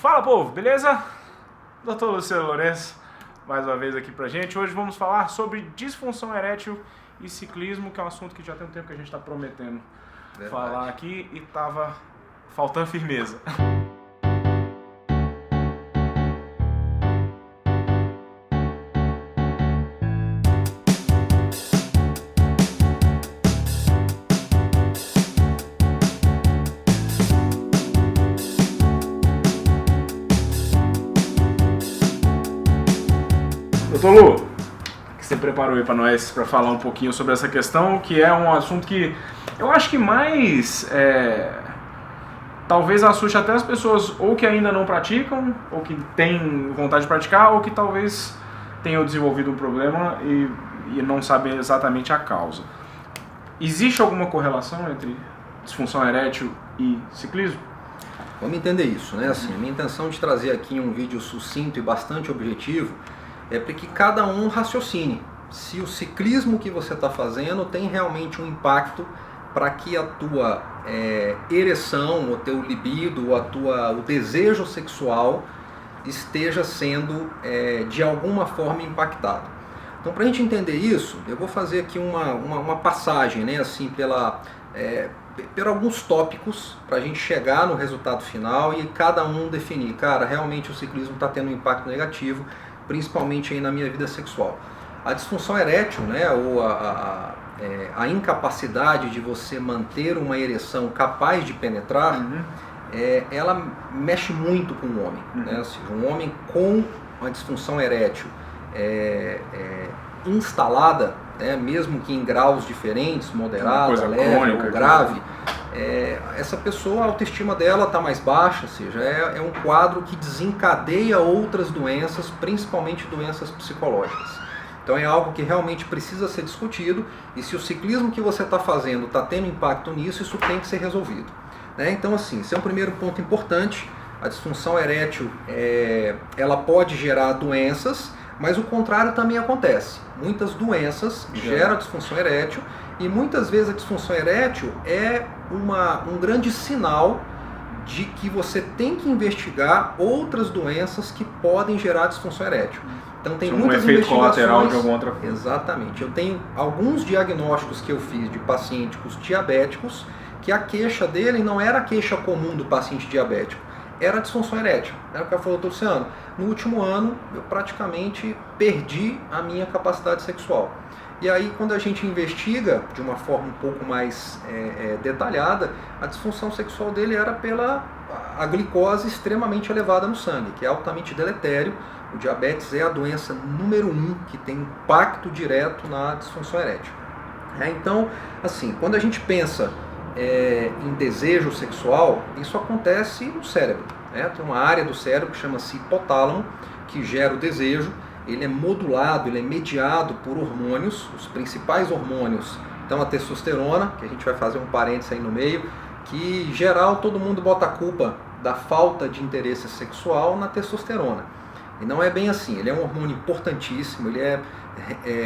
Fala, povo, beleza? Dr. Luciano Lourenço, mais uma vez aqui pra gente. Hoje vamos falar sobre disfunção erétil e ciclismo, que é um assunto que já tem um tempo que a gente está prometendo falar aqui e tava faltando firmeza. Doutor Lu, o que você preparou aí para nós para falar um pouquinho sobre essa questão, que é um assunto que eu acho que mais talvez assuste até as pessoas ou que ainda não praticam, ou que têm vontade de praticar, ou que talvez tenham desenvolvido um problema e não sabem exatamente a causa. Existe alguma correlação entre disfunção erétil e ciclismo? Vamos entender isso, né? Assim, a minha intenção de trazer aqui um vídeo sucinto e bastante objetivo é para que cada um raciocine se o ciclismo que você está fazendo tem realmente um impacto para que a tua ereção, o teu libido, o desejo sexual esteja sendo de alguma forma impactado. Então, para a gente entender isso, eu vou fazer aqui uma passagem, né, assim, por alguns tópicos para a gente chegar no resultado final e cada um definir, cara, realmente o ciclismo está tendo um impacto negativo, principalmente aí na minha vida sexual. A disfunção erétil, né, ou a incapacidade de você manter uma ereção capaz de penetrar, ela mexe muito com o homem. Né? Ou seja, um homem com uma disfunção erétil instalada, né, mesmo que em graus diferentes, moderado, leve ou grave, essa pessoa, a autoestima dela está mais baixa, ou seja, é um quadro que desencadeia outras doenças, principalmente doenças psicológicas. Então é algo que realmente precisa ser discutido, e se o ciclismo que você está fazendo está tendo impacto nisso, isso tem que ser resolvido. Né? Então, assim, esse é um primeiro ponto importante. A disfunção erétil ela pode gerar doenças, mas o contrário também acontece. Muitas doenças geram disfunção erétil, e muitas vezes a disfunção erétil é um grande sinal de que você tem que investigar outras doenças que podem gerar disfunção erétil. Então tem muitas efeito investigações. Colateral de alguma outra coisa. Exatamente. Eu tenho alguns diagnósticos que eu fiz de pacientes diabéticos que a queixa dele não era a queixa comum do paciente diabético, era a disfunção erétil. O cara falou, Luciano, no último ano eu praticamente perdi a minha capacidade sexual. E aí, quando a gente investiga de uma forma um pouco mais detalhada, a disfunção sexual dele era pela a glicose extremamente elevada no sangue, que é altamente deletério. O diabetes é a doença número 1 que tem impacto direto na disfunção erétil. Então, assim, quando a gente pensa em desejo sexual, isso acontece no cérebro. Tem uma área do cérebro que chama-se hipotálamo, que gera o desejo. Ele é modulado, ele é mediado por hormônios, os principais hormônios. Então a testosterona, que a gente vai fazer um parênteses aí no meio, que em geral todo mundo bota a culpa da falta de interesse sexual na testosterona. E não é bem assim, ele é um hormônio importantíssimo, ele é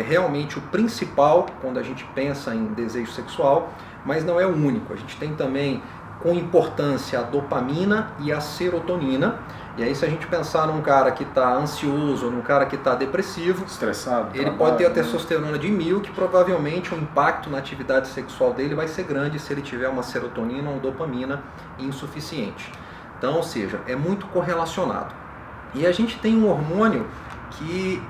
realmente o principal quando a gente pensa em desejo sexual, mas não é o único. A gente tem também com importância a dopamina e a serotonina. E aí, se a gente pensar num cara que está ansioso, ou num cara que está depressivo, estressado, ele pode ter a testosterona de 1000, que provavelmente o impacto na atividade sexual dele vai ser grande se ele tiver uma serotonina ou dopamina insuficiente. Então, ou seja, é muito correlacionado. E a gente tem um hormônio que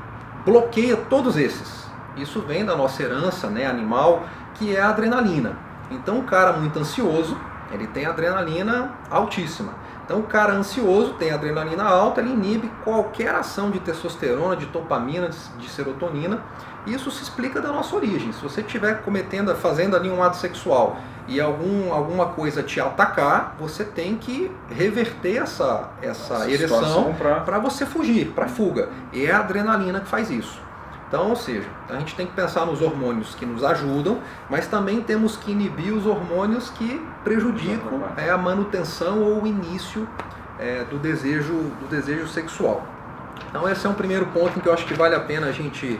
bloqueia todos esses. Isso vem da nossa herança, né, animal, que é a adrenalina. Então, um cara muito ansioso, ele tem adrenalina altíssima. Então o cara ansioso tem adrenalina alta, ele inibe qualquer ação de testosterona, de dopamina, de serotonina. Isso se explica da nossa origem. Se você estiver fazendo ali um ato sexual e alguma coisa te atacar, você tem que reverter essa ereção para você fugir, para fuga. E é a adrenalina que faz isso. Então, ou seja, a gente tem que pensar nos hormônios que nos ajudam, mas também temos que inibir os hormônios que prejudicam a manutenção ou o início do desejo sexual. Então, esse é um primeiro ponto em que eu acho que vale a pena a gente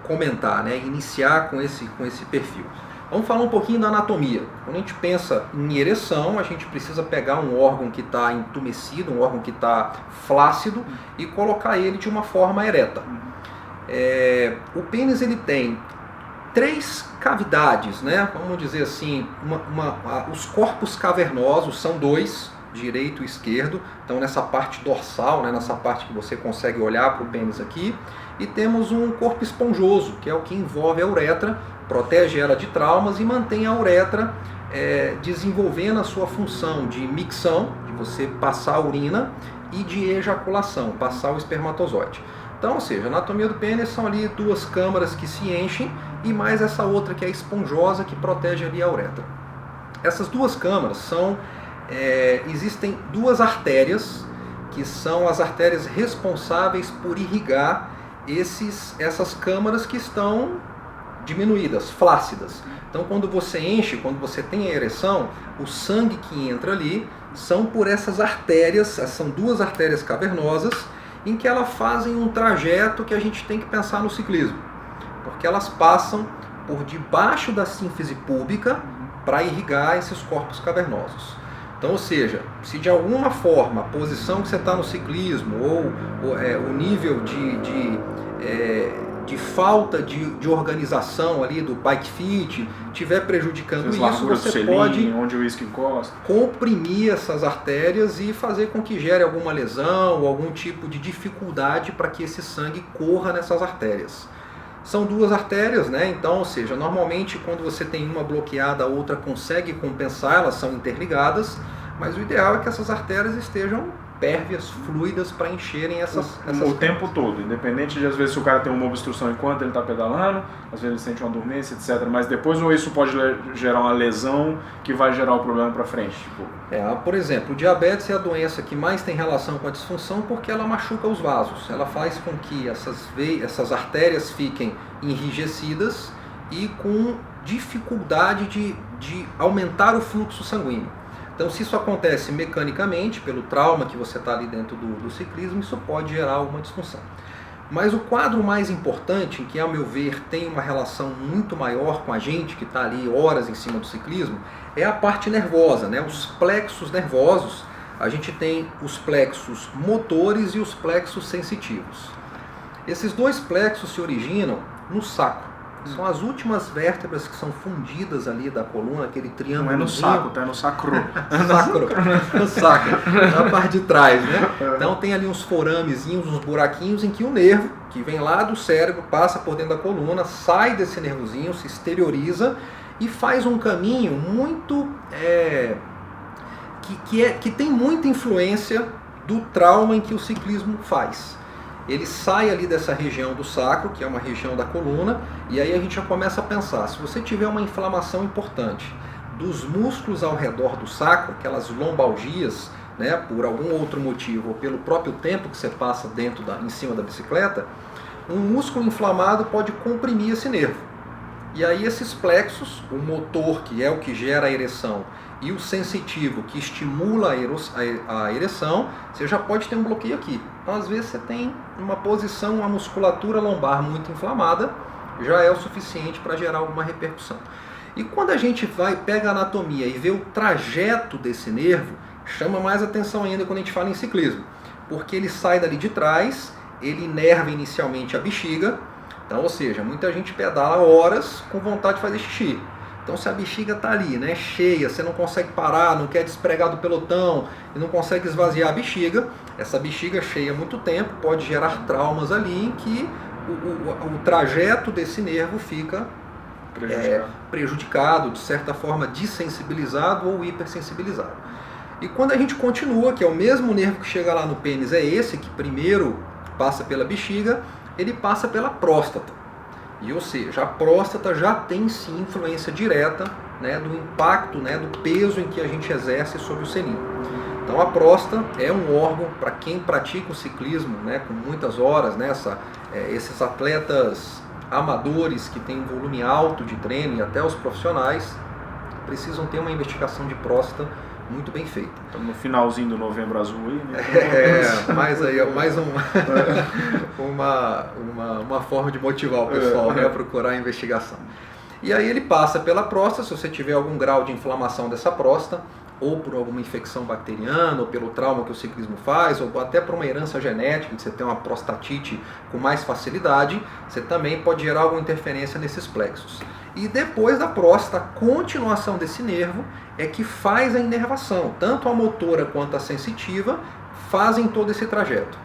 comentar, né? Iniciar com esse perfil. Vamos falar um pouquinho da anatomia. Quando a gente pensa em ereção, a gente precisa pegar um órgão que está entumecido, um órgão que está flácido e colocar ele de uma forma ereta. O pênis ele tem 3 cavidades, né? Vamos dizer assim, os corpos cavernosos são 2, direito e esquerdo. Então nessa parte dorsal, né, nessa parte que você consegue olhar para o pênis aqui, e temos um corpo esponjoso, que é o que envolve a uretra, protege ela de traumas e mantém a uretra desenvolvendo a sua função de micção, de você passar a urina, e de ejaculação, passar o espermatozoide. Então, ou seja, a anatomia do pênis são ali 2 câmaras que se enchem e mais essa outra que é esponjosa que protege ali a uretra. Essas 2 câmaras são, existem 2 artérias que são as artérias responsáveis por irrigar essas câmaras que estão diminuídas, flácidas. Então quando você enche, quando você tem a ereção, o sangue que entra ali são por essas artérias, são 2 artérias cavernosas, em que elas fazem um trajeto que a gente tem que pensar no ciclismo, porque elas passam por debaixo da sínfise púbica para irrigar esses corpos cavernosos. Então, ou seja, se de alguma forma a posição que você está no ciclismo ou o nível de falta de organização ali do bike fit estiver prejudicando isso, você pode onde o uísque encosta, comprimir essas artérias e fazer com que gere alguma lesão ou algum tipo de dificuldade para que esse sangue corra nessas artérias. São 2 artérias, né? Então, ou seja, normalmente quando você tem uma bloqueada, a outra consegue compensar, elas são interligadas, mas o ideal é que essas artérias estejam pérvias, fluidas, para encherem essas o tempo todo, independente de às vezes se o cara tem uma obstrução enquanto ele está pedalando, às vezes ele sente uma dormência, etc. Mas depois ou isso pode gerar uma lesão que vai gerar o problema para frente. Por exemplo, o diabetes é a doença que mais tem relação com a disfunção porque ela machuca os vasos. Ela faz com que essas artérias fiquem enrijecidas e com dificuldade de aumentar o fluxo sanguíneo. Então, se isso acontece mecanicamente, pelo trauma que você está ali dentro do ciclismo, isso pode gerar uma disfunção. Mas o quadro mais importante, que ao meu ver tem uma relação muito maior com a gente, que está ali horas em cima do ciclismo, é a parte nervosa, né? Os plexos nervosos. A gente tem os plexos motores e os plexos sensitivos. Esses 2 plexos se originam no sacro. São as últimas vértebras que são fundidas ali da coluna, aquele triângulo. Não é no saco, tá? É no sacro. No sacro, na parte de trás, né? Então tem ali uns foramezinhos, uns buraquinhos em que o nervo, que vem lá do cérebro, passa por dentro da coluna, sai desse nervozinho, se exterioriza e faz um caminho muito... que tem muita influência do trauma em que o ciclismo faz. Ele sai ali dessa região do sacro, que é uma região da coluna, e aí a gente já começa a pensar, se você tiver uma inflamação importante dos músculos ao redor do sacro, aquelas lombalgias, né, por algum outro motivo, ou pelo próprio tempo que você passa em cima da bicicleta, um músculo inflamado pode comprimir esse nervo. E aí esses plexos, o motor, que é o que gera a ereção, e o sensitivo, que estimula a ereção, você já pode ter um bloqueio aqui. Então, às vezes, você tem uma posição, uma musculatura lombar muito inflamada, já é o suficiente para gerar alguma repercussão. E quando a gente pega a anatomia e vê o trajeto desse nervo, chama mais atenção ainda quando a gente fala em ciclismo, porque ele sai dali de trás, ele inerva inicialmente a bexiga, então, ou seja, muita gente pedala horas com vontade de fazer xixi. Então, se a bexiga está ali, né, cheia, você não consegue parar, não quer despregar do pelotão e não consegue esvaziar a bexiga, essa bexiga cheia há muito tempo pode gerar traumas ali em que o trajeto desse nervo fica prejudicado, de certa forma dessensibilizado ou hipersensibilizado. E quando a gente continua, que é o mesmo nervo que chega lá no pênis, é esse que primeiro passa pela bexiga, ele passa pela próstata. E, ou seja, a próstata já tem sim influência direta, né, do impacto, né, do peso em que a gente exerce sobre o selim. Então a próstata é um órgão para quem pratica o ciclismo, né, com muitas horas, né, esses atletas amadores que têm um volume alto de treino e até os profissionais precisam ter uma investigação de próstata muito bem feita. Estamos no finalzinho do Novembro Azul aí, né? Mais uma forma de motivar o pessoal, né, a procurar a investigação. E aí ele passa pela próstata, se você tiver algum grau de inflamação dessa próstata, ou por alguma infecção bacteriana, ou pelo trauma que o ciclismo faz, ou até por uma herança genética, que você tem uma prostatite com mais facilidade, você também pode gerar alguma interferência nesses plexos. E depois da próstata, a continuação desse nervo é que faz a inervação. Tanto a motora quanto a sensitiva fazem todo esse trajeto.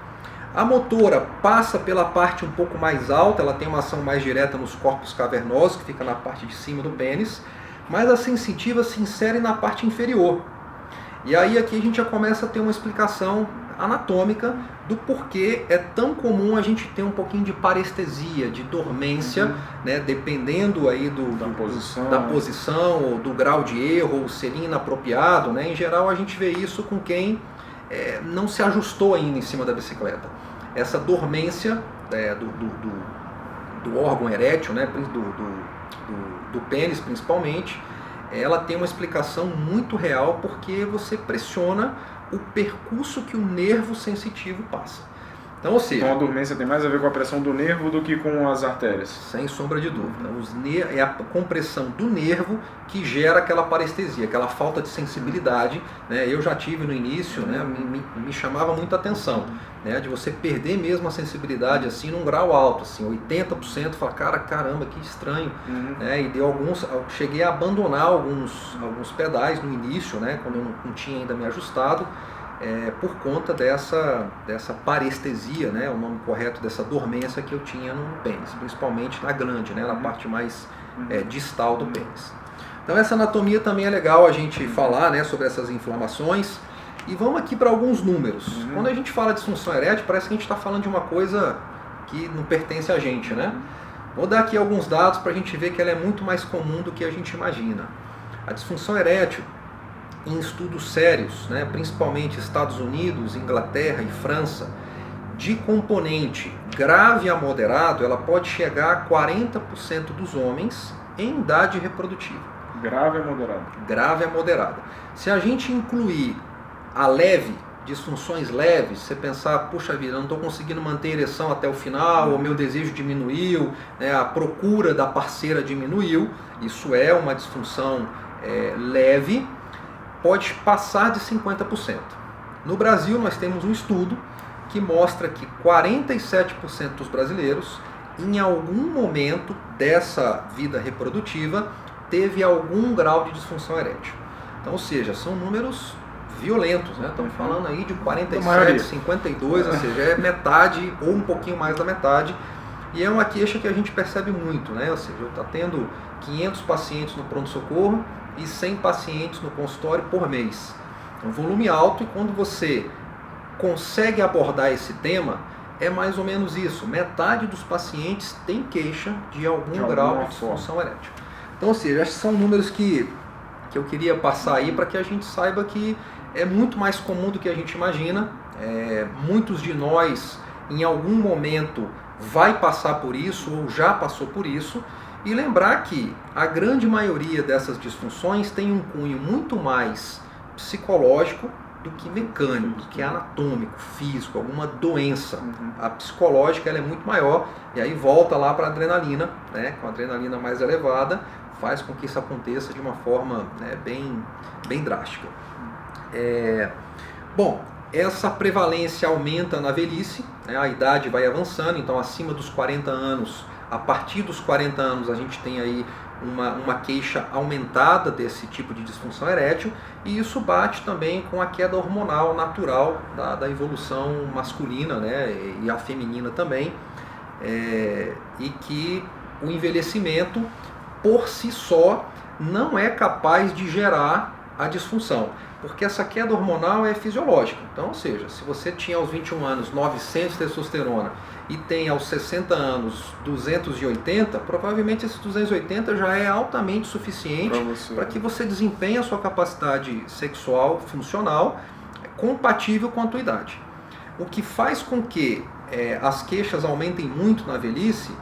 A motora passa pela parte um pouco mais alta, ela tem uma ação mais direta nos corpos cavernosos, que fica na parte de cima do pênis, mas a sensitiva se insere na parte inferior. E aí aqui a gente já começa a ter uma explicação anatômica do porquê é tão comum a gente ter um pouquinho de parestesia, de dormência, né, dependendo aí da posição, ou do grau de erro, ou seria inapropriado, né? Em geral a gente vê isso com quem não se ajustou ainda em cima da bicicleta. Essa dormência do órgão erétil, né, do pênis principalmente, ela tem uma explicação muito real, porque você pressiona o percurso que o nervo sensitivo passa. Então, ou seja, então a dormência tem mais a ver com a pressão do nervo do que com as artérias? Sem sombra de dúvida. É a compressão do nervo que gera aquela parestesia, aquela falta de sensibilidade, né? Eu já tive no início, né? Me chamava muita atenção, né? De você perder mesmo a sensibilidade assim num grau alto, assim, 80%, falar, caramba, que estranho, né? E deu cheguei a abandonar alguns pedais no início, né? Quando eu não tinha ainda me ajustado. Por conta dessa parestesia, né, o nome correto, dessa dormência que eu tinha no pênis, principalmente na glande, né, na parte mais distal do pênis. Então essa anatomia também é legal a gente falar, né, sobre essas inflamações. E vamos aqui para alguns números. Quando a gente fala de disfunção erétil, parece que a gente está falando de uma coisa que não pertence a gente, né? Vou dar aqui alguns dados para a gente ver que ela é muito mais comum do que a gente imagina. A disfunção erétil, em estudos sérios, né, principalmente Estados Unidos, Inglaterra e França, de componente grave a moderado, ela pode chegar a 40% dos homens em idade reprodutiva. Grave a moderada. Grave a moderada. Se a gente incluir a leve, disfunções leves, você pensar, puxa vida, eu não estou conseguindo manter a ereção até o final, o meu desejo diminuiu, né, a procura da parceira diminuiu, isso é uma disfunção leve, pode passar de 50%. No Brasil, nós temos um estudo que mostra que 47% dos brasileiros, em algum momento dessa vida reprodutiva, teve algum grau de disfunção erétil. Então, ou seja, são números violentos, né? Estamos falando aí de 47, 52, ou seja, é metade ou um pouquinho mais da metade. E é uma queixa que a gente percebe muito, né? Ou seja, está tendo 500 pacientes no pronto-socorro e 100 pacientes no consultório por mês. É um volume alto, e quando você consegue abordar esse tema, é mais ou menos isso. Metade dos pacientes tem queixa de algum grau de disfunção erétil. Então, ou seja, esses são números que eu queria passar aí para que a gente saiba que é muito mais comum do que a gente imagina. Muitos de nós, em algum momento, vai passar por isso ou já passou por isso. E lembrar que a grande maioria dessas disfunções tem um cunho muito mais psicológico do que mecânico, do que anatômico, físico, alguma doença. A psicológica ela é muito maior, e aí volta lá para a adrenalina, né? Com a adrenalina mais elevada, faz com que isso aconteça de uma forma, né, bem drástica. Bom, essa prevalência aumenta na velhice, né? A idade vai avançando, então acima dos 40 anos, a partir dos 40 anos a gente tem aí uma queixa aumentada desse tipo de disfunção erétil, e isso bate também com a queda hormonal natural da evolução masculina, né, e a feminina também, e que o envelhecimento por si só não é capaz de gerar a disfunção, porque essa queda hormonal é fisiológica. Então, ou seja, se você tinha aos 21 anos 900 de testosterona e tem aos 60 anos 280, provavelmente esses 280 já é altamente suficiente para que você desempenhe a sua capacidade sexual funcional compatível com a tua idade. O que faz com que as queixas aumentem muito na velhice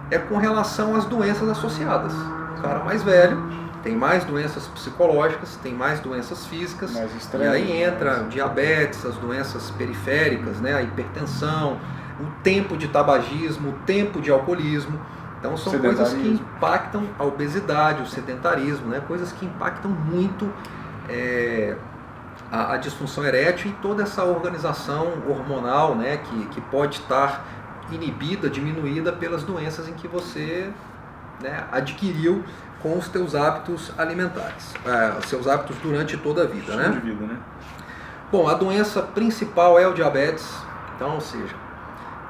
é com relação às doenças associadas. O cara mais velho tem mais doenças psicológicas, tem mais doenças físicas, e aí entra diabetes, as doenças periféricas, né, a hipertensão, o tempo de tabagismo, o tempo de alcoolismo. Então são coisas que impactam a obesidade, o sedentarismo, né? Coisas que impactam muito a disfunção erétil e toda essa organização hormonal, né? Que pode estar inibida, diminuída pelas doenças em que você, né, adquiriu com os teus hábitos alimentares, os seus hábitos durante toda a vida, né? De vida, né? Bom, a doença principal é o diabetes, então, ou seja,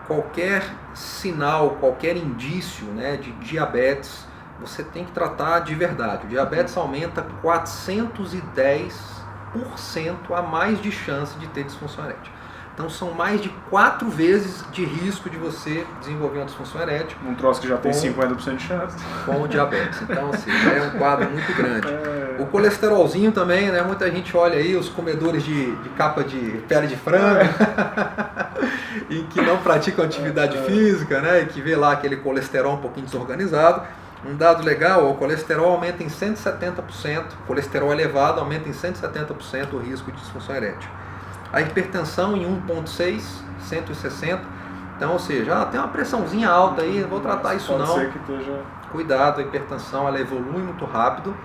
qualquer sinal, qualquer indício, né, de diabetes, você tem que tratar de verdade. O diabetes aumenta 410% a mais de chance de ter disfunção erétil. Então são mais de 4 vezes de risco de você desenvolver uma disfunção erétil. Um troço que já tem 50% de chance. Com o diabetes. Então, assim, é um quadro muito grande. O colesterolzinho também, né? Muita gente olha aí os comedores de capa de pele de frango e que não praticam atividade física, né? E que vê lá aquele colesterol um pouquinho desorganizado. Um dado legal, o colesterol aumenta em 170%, colesterol elevado aumenta em 170% o risco de disfunção erétil. A hipertensão em 1,6, 160. Então, ou seja, tem uma pressãozinha alta aí, não vou tratar isso não. Pode ser que esteja... Cuidado, a hipertensão ela evolui muito rápido.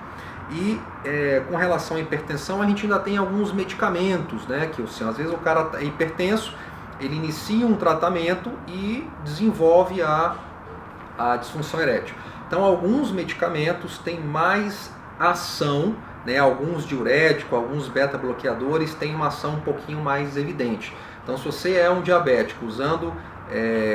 E com relação à hipertensão, a gente ainda tem alguns medicamentos, né? Que assim, às vezes o cara é hipertenso, ele inicia um tratamento e desenvolve a disfunção erétil. Então, alguns medicamentos têm mais ação, né, alguns diuréticos, alguns beta-bloqueadores têm uma ação um pouquinho mais evidente. Então, se você é um diabético usando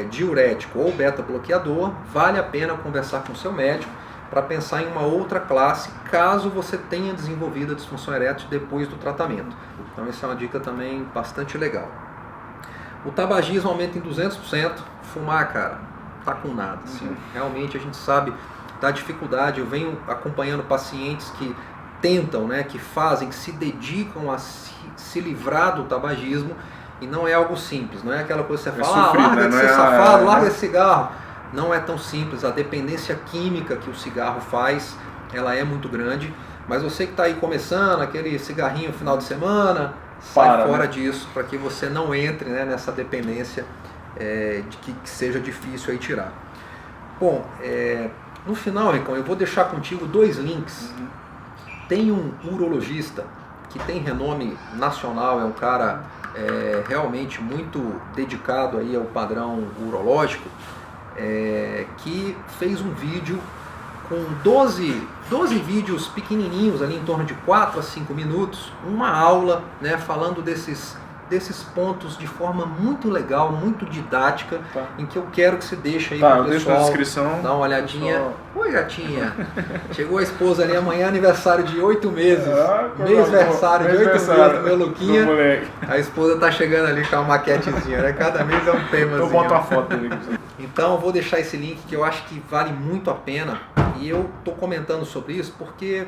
diurético ou beta-bloqueador, vale a pena conversar com o seu médico para pensar em uma outra classe, caso você tenha desenvolvido a disfunção erétil depois do tratamento. Então, essa é uma dica também bastante legal. O tabagismo aumenta em 200%. Fumar, cara, tá com nada. Assim. Realmente a gente sabe da dificuldade. Eu venho acompanhando pacientes que tentam, né, que fazem, que se dedicam a se livrar do tabagismo, e não é algo simples, não é aquela coisa que você fala, sofrido, larga né? de ser safado, larga esse cigarro. Não é tão simples, a dependência química que o cigarro faz, ela é muito grande, mas você que está aí começando, aquele cigarrinho no final de semana, sai fora disso, para que você não entre, né, nessa dependência de que seja difícil aí tirar. Bom, no final, Ricão, eu vou deixar contigo 2 links. Tem um urologista que tem renome nacional, é um cara realmente muito dedicado aí ao padrão urológico, que fez um vídeo com 12 vídeos pequenininhos, ali em torno de 4 a 5 minutos, uma aula, né, falando desses pontos de forma muito legal, muito didática, em que eu quero que você deixe aí para o pessoal na descrição, dar uma olhadinha. Pessoal... Oi, gatinha! Chegou a esposa ali, amanhã é aniversário de 8 meses. Mêsversário de 8 meses do meu Luquinha. A esposa tá chegando ali com a maquetezinha, né? Cada mês é um temazinho. Eu boto a foto dele. Então eu vou deixar esse link que eu acho que vale muito a pena. E eu tô comentando sobre isso porque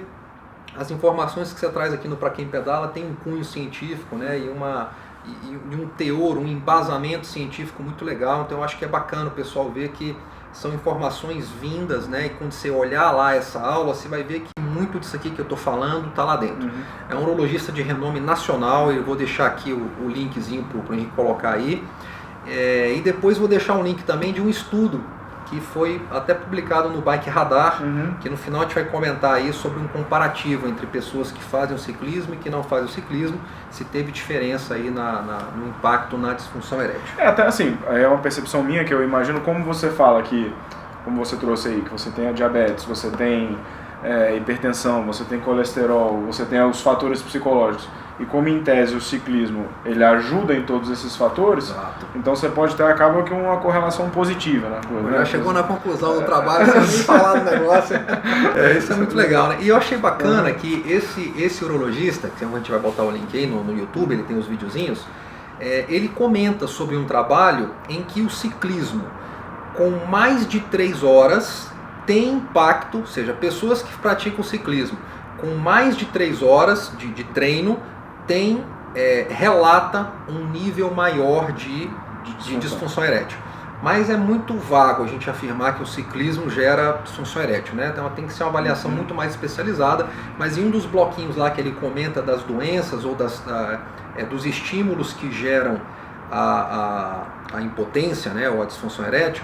as informações que você traz aqui no Pra Quem Pedala tem um cunho científico, né? E um teor, um embasamento científico muito legal. Então eu acho que é bacana o pessoal ver que são informações vindas, né? E quando você olhar lá essa aula, você vai ver que muito disso aqui que eu estou falando está lá dentro. É um urologista de renome nacional, eu vou deixar aqui o linkzinho para o Henrique colocar aí. E depois vou deixar um link também de um estudo que foi até publicado no Bike Radar, que no final a gente vai comentar aí sobre um comparativo entre pessoas que fazem o ciclismo e que não fazem o ciclismo, se teve diferença aí no impacto na disfunção erétil. Até assim, é uma percepção minha que eu imagino como você fala que, como você trouxe aí, que você tem a diabetes, você tem hipertensão, você tem colesterol, você tem os fatores psicológicos, e como em tese o ciclismo ele ajuda em todos esses fatores, Exato. Então você pode ter, acaba que uma correlação positiva na coisa. Já chegou na conclusão do trabalho sem nem falar do negócio. Isso é muito legal, né? E eu achei bacana que esse urologista, que a gente vai botar o link aí no YouTube, ele tem os videozinhos, ele comenta sobre um trabalho em que o ciclismo com mais de 3 horas tem impacto, ou seja, pessoas que praticam ciclismo com mais de 3 horas de treino relata um nível maior de disfunção erétil. Mas é muito vago a gente afirmar que o ciclismo gera disfunção erétil, né? Então tem que ser uma avaliação muito mais especializada, mas em um dos bloquinhos lá que ele comenta das doenças ou dos estímulos que geram a impotência, né, ou a disfunção erétil,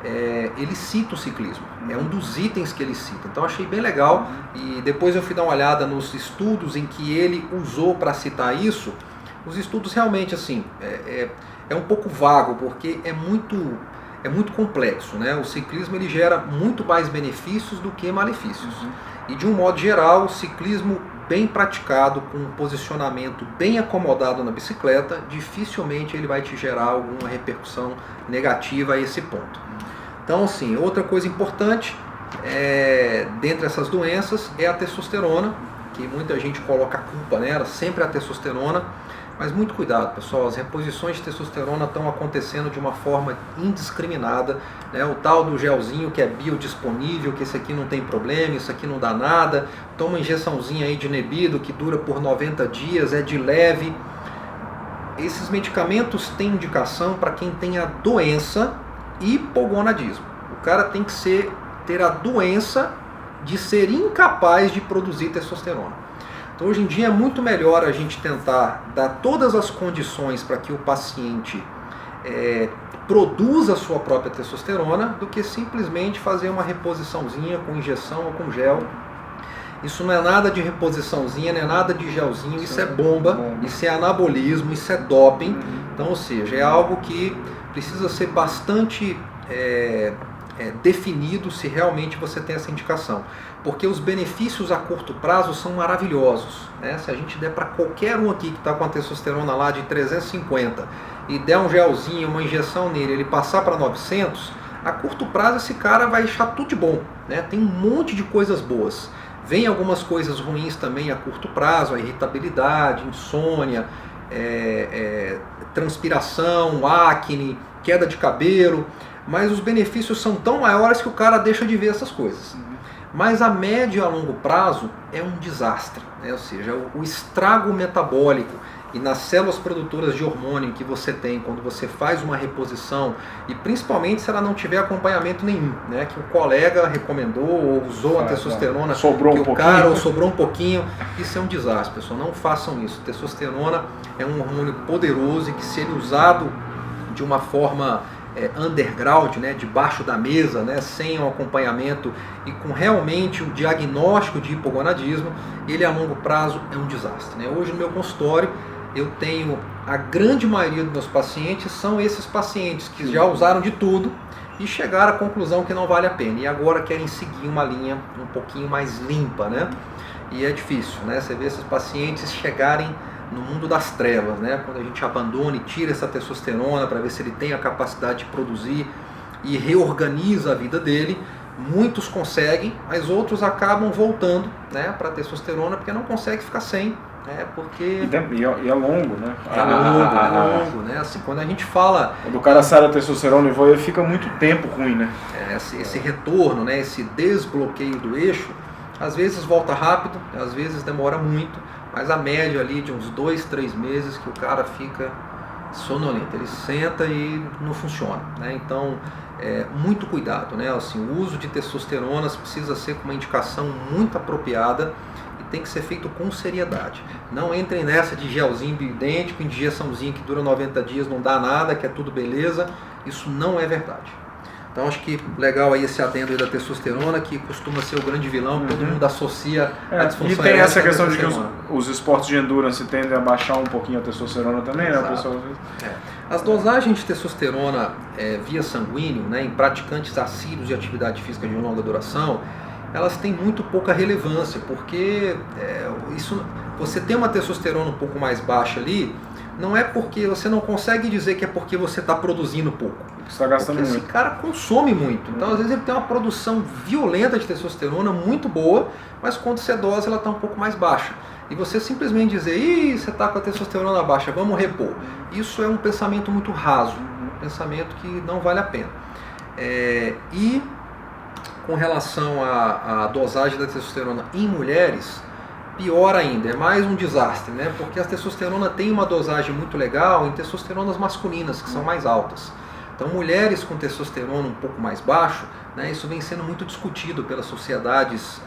ele cita o ciclismo. É um dos itens que ele cita. Então achei bem legal, e depois eu fui dar uma olhada nos estudos em que ele usou para citar isso. Os estudos realmente assim, é um pouco vago, porque é muito complexo, né? O ciclismo ele gera muito mais benefícios do que malefícios. E de um modo geral, o ciclismo bem praticado, com um posicionamento bem acomodado na bicicleta, dificilmente ele vai te gerar alguma repercussão negativa a esse ponto. Então, assim, outra coisa importante, dentre essas doenças, é a testosterona, que muita gente coloca a culpa nela, sempre a testosterona, mas muito cuidado, pessoal, as reposições de testosterona estão acontecendo de uma forma indiscriminada, né? O tal do gelzinho que é biodisponível, que esse aqui não tem problema, isso aqui não dá nada, toma uma injeçãozinha aí de Nebido que dura por 90 dias, é de leve. Esses medicamentos têm indicação para quem tem a doença hipogonadismo. O cara tem que ter a doença de ser incapaz de produzir testosterona. Então, hoje em dia é muito melhor a gente tentar dar todas as condições para que o paciente produza a sua própria testosterona do que simplesmente fazer uma reposiçãozinha com injeção ou com gel. Isso não é nada de reposiçãozinha, não é nada de gelzinho, isso é bomba, isso é anabolismo, isso é doping. Então, ou seja, é algo que precisa ser bastante definido se realmente você tem essa indicação. Porque os benefícios a curto prazo são maravilhosos, né? Se a gente der para qualquer um aqui que está com a testosterona lá de 350 e der um gelzinho, uma injeção nele, ele passar para 900, a curto prazo esse cara vai achar tudo de bom, né? Tem um monte de coisas boas. Vem algumas coisas ruins também a curto prazo, a irritabilidade, insônia, transpiração, acne, queda de cabelo, mas os benefícios são tão maiores que o cara deixa de ver essas coisas. Mas a médio e a longo prazo é um desastre, né? Ou seja, o estrago metabólico e nas células produtoras de hormônio que você tem quando você faz uma reposição, e principalmente se ela não tiver acompanhamento nenhum, né? Que o colega recomendou ou usou a testosterona, sobrou que um o pouquinho. cara ou sobrou um pouquinho, isso é um desastre, pessoal, não façam isso. Testosterona é um hormônio poderoso e que, se ele usado de uma forma underground, né, debaixo da mesa, né, sem um acompanhamento e com realmente o diagnóstico de hipogonadismo, ele a longo prazo é um desastre, né? Hoje no meu consultório eu tenho, a grande maioria dos meus pacientes são esses pacientes que já usaram de tudo e chegaram à conclusão que não vale a pena, e agora querem seguir uma linha um pouquinho mais limpa, né? E é difícil, né? Você vê esses pacientes chegarem no mundo das trevas, né? Quando a gente abandona e tira essa testosterona para ver se ele tem a capacidade de produzir e reorganiza a vida dele, muitos conseguem, mas outros acabam voltando, né, para a testosterona porque não conseguem ficar sem, né? Porque e é longo, né? É longo, né? Assim, quando a gente fala, quando o cara sai da testosterona e vai, ele fica muito tempo ruim, né? Esse retorno, né, esse desbloqueio do eixo, às vezes volta rápido, às vezes demora muito, mas a média ali de uns 2, 3 meses que o cara fica sonolento, ele senta e não funciona, né? Então, muito cuidado, né? Assim, o uso de testosteronas precisa ser com uma indicação muito apropriada e tem que ser feito com seriedade. Não entrem nessa de gelzinho bioidêntico, injeçãozinho que dura 90 dias, não dá nada, que é tudo beleza. Isso não é verdade. Então acho que legal aí esse adendo aí da testosterona, que costuma ser o grande vilão, todo mundo associa a disfunção. E tem essa questão de que os esportes de endurance tendem a baixar um pouquinho a testosterona também, né? As dosagens de testosterona via sanguíneo, né, em praticantes assíduos de atividade física de longa duração, elas têm muito pouca relevância, porque você tem uma testosterona um pouco mais baixa ali, não é porque você não consegue dizer que é porque você está produzindo pouco. Você está gastando porque muito. Esse cara consome muito. Então, às vezes, ele tem uma produção violenta de testosterona muito boa, mas quando você dosa, ela está um pouco mais baixa. E você simplesmente dizer, você está com a testosterona baixa, vamos repor. Isso é um pensamento muito raso, um pensamento que não vale a pena. E com relação à dosagem da testosterona em mulheres, pior ainda, é mais um desastre, né? Porque a testosterona tem uma dosagem muito legal em testosteronas masculinas, que são mais altas. Então, mulheres com testosterona um pouco mais baixo, né, isso vem sendo muito discutido pelas sociedades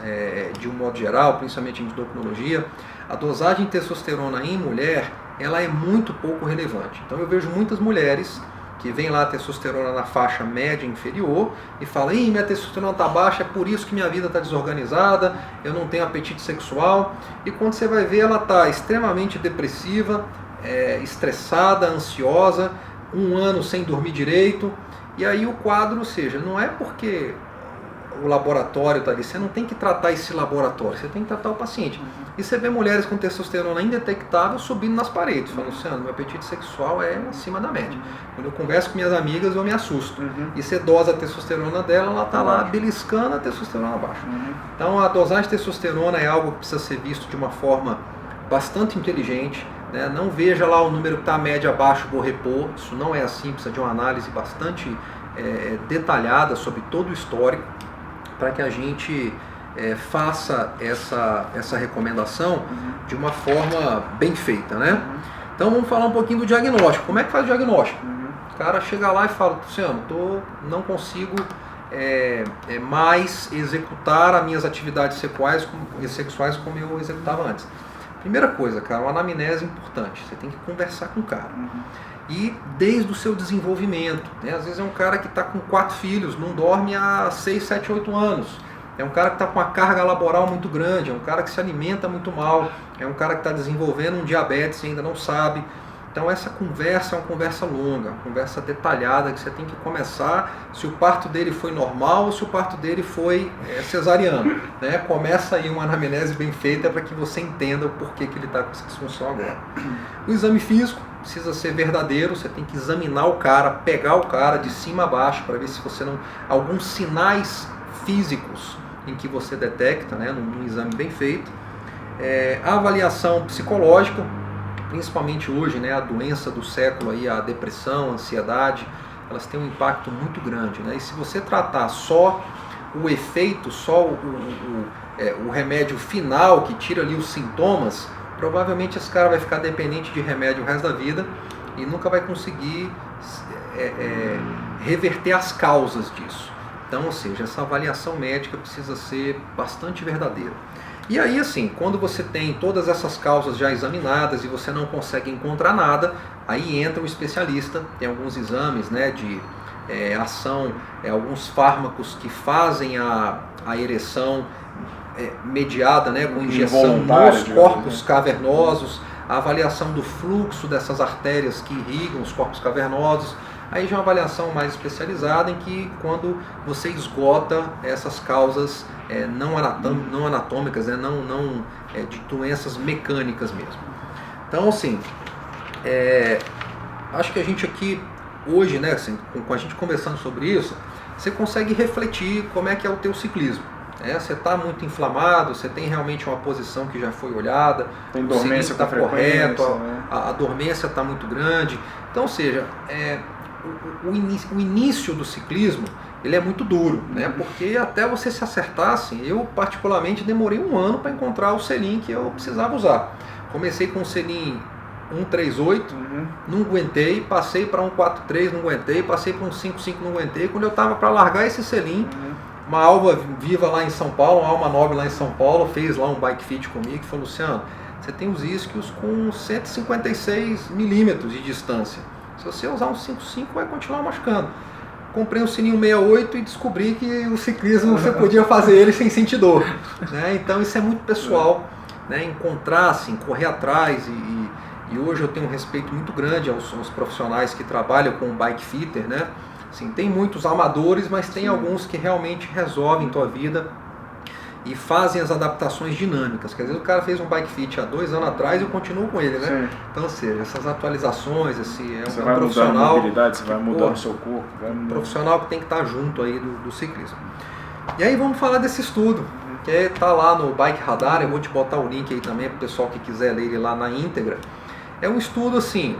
de um modo geral, principalmente em endocrinologia. A dosagem de testosterona em mulher, ela é muito pouco relevante. Então, eu vejo muitas mulheres que vem lá a testosterona na faixa média inferior e fala: ih, minha testosterona está baixa, é por isso que minha vida está desorganizada, eu não tenho apetite sexual. E quando você vai ver, ela está extremamente depressiva, estressada, ansiosa, 1 ano sem dormir direito. E aí o quadro, ou seja, não é porque o laboratório está ali, você não tem que tratar esse laboratório, você tem que tratar o paciente. E você vê mulheres com testosterona indetectável subindo nas paredes, falando: Luciano, meu apetite sexual é acima da média. Quando eu converso com minhas amigas, eu me assusto. E você dosa a testosterona dela, ela está lá beliscando a testosterona abaixo. Então a dosagem de testosterona é algo que precisa ser visto de uma forma bastante inteligente. Não veja lá o número que está a média abaixo, vou repor. Isso não é assim, precisa de uma análise bastante detalhada sobre todo o histórico, para que a gente faça essa recomendação de uma forma bem feita, né? Então vamos falar um pouquinho do diagnóstico. Como é que faz o diagnóstico? O cara chega lá e fala: Luciano, não consigo mais executar as minhas atividades sexuais como eu executava antes. Primeira coisa, cara, uma anamnese importante. Você tem que conversar com o cara. E desde o seu desenvolvimento, né? Às vezes é um cara que está com 4 filhos, não dorme há 6, 7, 8 anos. É um cara que está com uma carga laboral muito grande, é um cara que se alimenta muito mal, é um cara que está desenvolvendo um diabetes e ainda não sabe. Então essa conversa é uma conversa longa, uma conversa detalhada, que você tem que começar se o parto dele foi normal ou se o parto dele foi cesariano. Né? Começa aí uma anamnese bem feita para que você entenda o porquê que ele está com essa disfunção agora. O exame físico precisa ser verdadeiro, você tem que examinar o cara, pegar o cara de cima a baixo para ver se você não... alguns sinais físicos em que você detecta, né, num exame bem feito. A avaliação psicológica, principalmente hoje, né, a doença do século, aí, a depressão, a ansiedade, elas têm um impacto muito grande. Né? E se você tratar só o efeito, só o remédio final que tira ali os sintomas, provavelmente esse cara vai ficar dependente de remédio o resto da vida e nunca vai conseguir reverter as causas disso. Então, ou seja, essa avaliação médica precisa ser bastante verdadeira. E aí, assim, quando você tem todas essas causas já examinadas e você não consegue encontrar nada, aí entra o especialista. Tem alguns exames, né, de ação, alguns fármacos que fazem a ereção mediada, né, com injeção nos corpos cavernosos, a avaliação do fluxo dessas artérias que irrigam os corpos cavernosos. Aí já é uma avaliação mais especializada em que quando você esgota essas causas não anatômicas, né, não de doenças mecânicas mesmo. Então, assim, acho que a gente aqui hoje, né, assim, com a gente conversando sobre isso, você consegue refletir como é que é o teu ciclismo. Você está muito inflamado, você tem realmente uma posição que já foi olhada, tem dormência está correto, né? a dormência está muito grande. Então, ou seja, o início do ciclismo ele é muito duro, né? Porque até você se acertar, assim, eu particularmente demorei 1 ano para encontrar o selim que eu precisava usar. Comecei com o selim 138, não aguentei, passei para 143, não aguentei, passei para 155, não aguentei. Quando eu estava para largar esse selim, uma alma viva lá em São Paulo, uma alma nobre lá em São Paulo, fez lá um bike fit comigo e falou: Luciano, você tem os isquios com 156 milímetros de distância. Se você usar um 5.5 vai continuar machucando. Comprei um sininho 68 e descobri que o ciclismo você podia fazer ele sem sentir dor. Né? Então isso é muito pessoal, né? Encontrar, assim, correr atrás e hoje eu tenho um respeito muito grande aos profissionais que trabalham com bike fitter, né? Assim, tem muitos amadores, mas tem alguns que realmente resolvem tua vida e fazem as adaptações dinâmicas. Quer dizer, o cara fez um bike fit há 2 anos atrás e eu continuo com ele, né? Sim. Então, ou seja, essas atualizações, você vai profissional, mudando a mobilidade, você vai mudando o seu corpo. Um profissional que tem que estar junto aí do ciclismo. E aí vamos falar desse estudo, que está lá no Bike Radar. Eu vou te botar o link aí também para o pessoal que quiser ler ele lá na íntegra. É um estudo assim,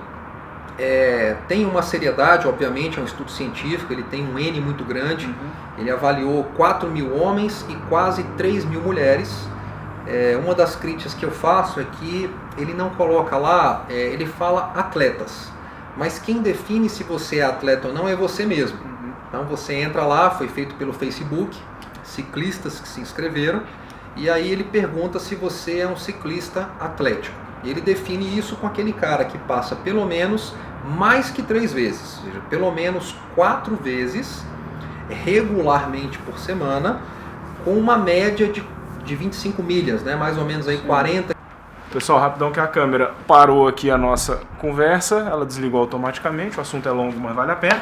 tem uma seriedade, obviamente, é um estudo científico, ele tem um N muito grande, ele avaliou 4.000 homens e quase 3.000 mulheres. Uma das críticas que eu faço é que ele não coloca lá, ele fala atletas, mas quem define se você é atleta ou não é você mesmo. Então você entra lá, foi feito pelo Facebook, ciclistas que se inscreveram, e aí ele pergunta se você é um ciclista atlético. Ele define isso com aquele cara que passa pelo menos mais que 3 vezes, ou seja, pelo menos 4 vezes regularmente por semana, com uma média de 25 milhas, né? Mais ou menos aí 40. Pessoal, rapidão que a câmera parou aqui a nossa conversa, ela desligou automaticamente, o assunto é longo, mas vale a pena.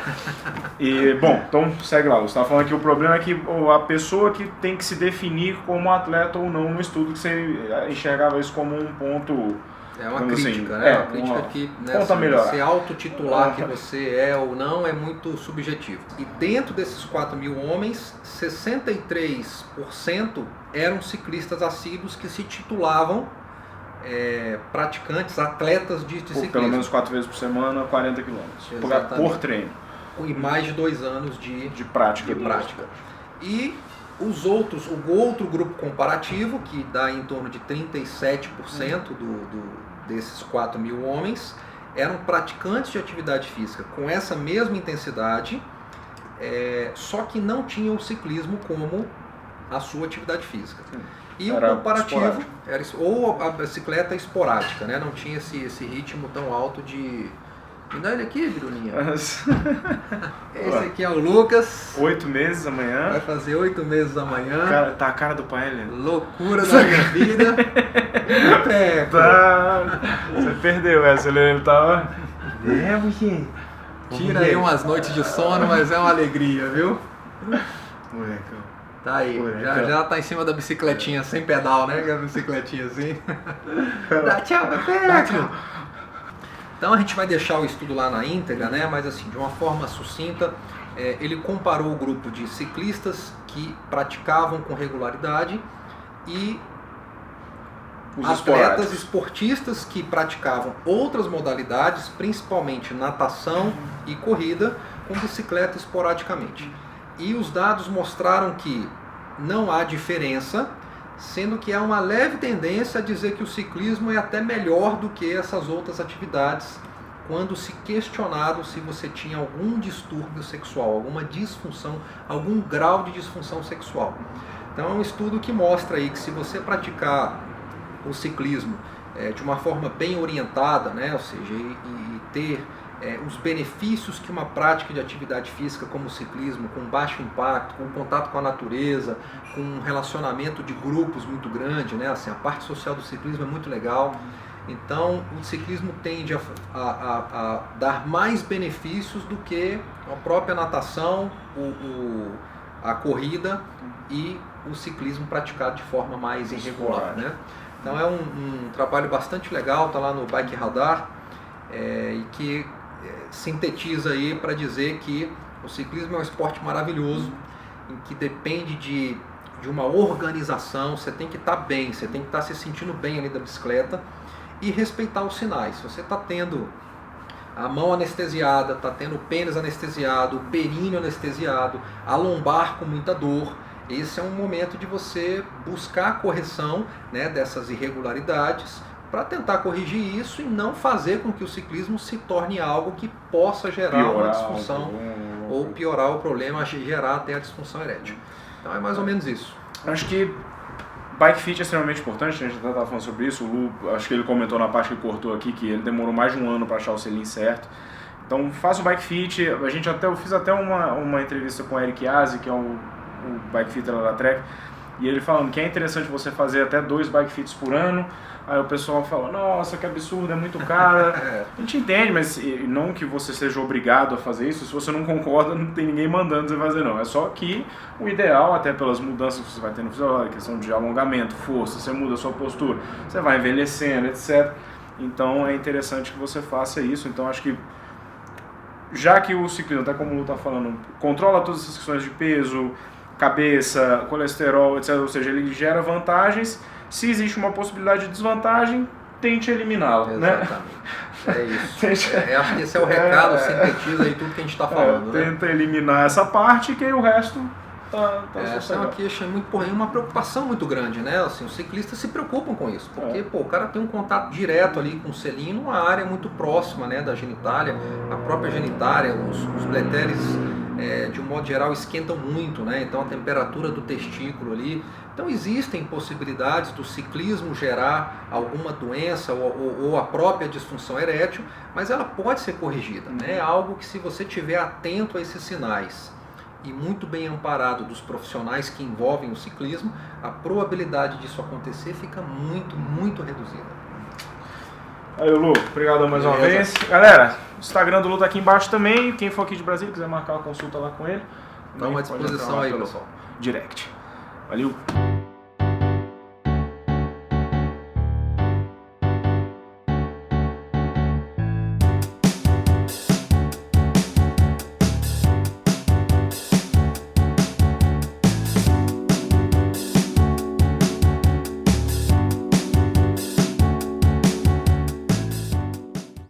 E, bom, então segue lá, você estava falando que o problema é que a pessoa que tem que se definir como atleta ou não no estudo, que você enxergava isso como um ponto... É uma crítica, assim, né? Uma crítica que, né, se autotitular que você é ou não é muito subjetivo. E dentro desses 4.000 homens, 63% eram ciclistas assíduos que se titulavam praticantes, atletas de ciclismo. Pelo menos 4 vezes por semana, 40 km por treino. E mais de 2 anos de prática. E o outro grupo comparativo, que dá em torno de 37% desses 4.000 homens, eram praticantes de atividade física com essa mesma intensidade, só que não tinham o ciclismo como a sua atividade física. E o comparativo era ou a bicicleta esporádica, né? Não tinha esse ritmo tão alto de... Me dá ele aqui, Bruninha. Esse aqui é o Lucas. 8 meses amanhã. Vai fazer 8 meses amanhã. Cara, tá a cara do pai, né? Loucura da minha vida. Você perdeu essa, ele tava... Tira aí umas noites de sono, mas é uma alegria, viu? Molecão. Tá aí, já tá em cima da bicicletinha sem pedal, né? Que é a bicicletinha assim. Dá tchau, tchau. Então a gente vai deixar o estudo lá na íntegra, né? Mas assim, de uma forma sucinta, ele comparou o grupo de ciclistas que praticavam com regularidade e os atletas esportistas que praticavam outras modalidades, principalmente natação e corrida, com bicicleta esporadicamente. E os dados mostraram que não há diferença, sendo que há uma leve tendência a dizer que o ciclismo é até melhor do que essas outras atividades, quando se questionado se você tinha algum distúrbio sexual, alguma disfunção, algum grau de disfunção sexual. Então é um estudo que mostra aí que se você praticar o ciclismo de uma forma bem orientada, né, ou seja, e ter os benefícios que uma prática de atividade física como o ciclismo, com baixo impacto, com contato com a natureza, com um relacionamento de grupos muito grande, né? Assim, a parte social do ciclismo é muito legal. Então, o ciclismo tende a dar mais benefícios do que a própria natação, a corrida e o ciclismo praticado de forma mais irregular, né? Então, é um trabalho bastante legal, está lá no Bike Radar, e que sintetiza aí para dizer que o ciclismo é um esporte maravilhoso, em que depende de uma organização. Você tem que estar bem, você tem que estar se sentindo bem ali da bicicleta e respeitar os sinais. Se você está tendo a mão anestesiada, está tendo o pênis anestesiado, o períneo anestesiado, a lombar com muita dor, esse é um momento de você buscar a correção, né, dessas irregularidades, para tentar corrigir isso e não fazer com que o ciclismo se torne algo que possa gerar uma disfunção ou piorar o problema, gerar até a disfunção erétil. Então é mais ou menos isso. Acho que bike fit é extremamente importante, a gente já estava falando sobre isso, o Lu, acho que ele comentou na parte que cortou aqui que ele demorou mais de um ano para achar o selim certo. Então faça o bike fit, eu fiz até uma entrevista com o Eric Yazzi, que é o bike fitter lá da Trek, e ele falando que é interessante você fazer até 2 bike fits por ano. Aí o pessoal fala, nossa, que absurdo, é muito caro. A gente entende, mas não que você seja obrigado a fazer isso. Se você não concorda, não tem ninguém mandando você fazer, não. É só que o ideal, até pelas mudanças que você vai ter no fisiológico, questão de alongamento, força, você muda a sua postura, você vai envelhecendo, etc. Então é interessante que você faça isso. Então acho que, já que o ciclismo, até como o Lu está falando, controla todas essas questões de peso, cabeça, colesterol, etc. Ou seja, ele gera vantagens. Se existe uma possibilidade de desvantagem, tente eliminá-la. Exatamente. Né? É isso. Acho que esse é o recado, sintetiza aí tudo que a gente está falando. Tenta eliminar essa parte, que aí o resto tá essa é uma queixa uma preocupação muito grande, né? Assim, os ciclistas se preocupam com isso, porque o cara tem um contato direto ali com o selim numa área muito próxima, né, da genitália, a própria genitália, os bléteres de um modo geral, esquentam muito, né? Então a temperatura do testículo ali. Então existem possibilidades do ciclismo gerar alguma doença ou a própria disfunção erétil, mas ela pode ser corrigida, né? É algo que, se você estiver atento a esses sinais e muito bem amparado dos profissionais que envolvem o ciclismo, a probabilidade disso acontecer fica muito, muito reduzida. Aí, Lu, obrigado mais uma vez. Galera, o Instagram do Lu tá aqui embaixo também. Quem for aqui de Brasília quiser marcar uma consulta lá com ele, Estamos à disposição aí, pessoal. Direct. Valeu!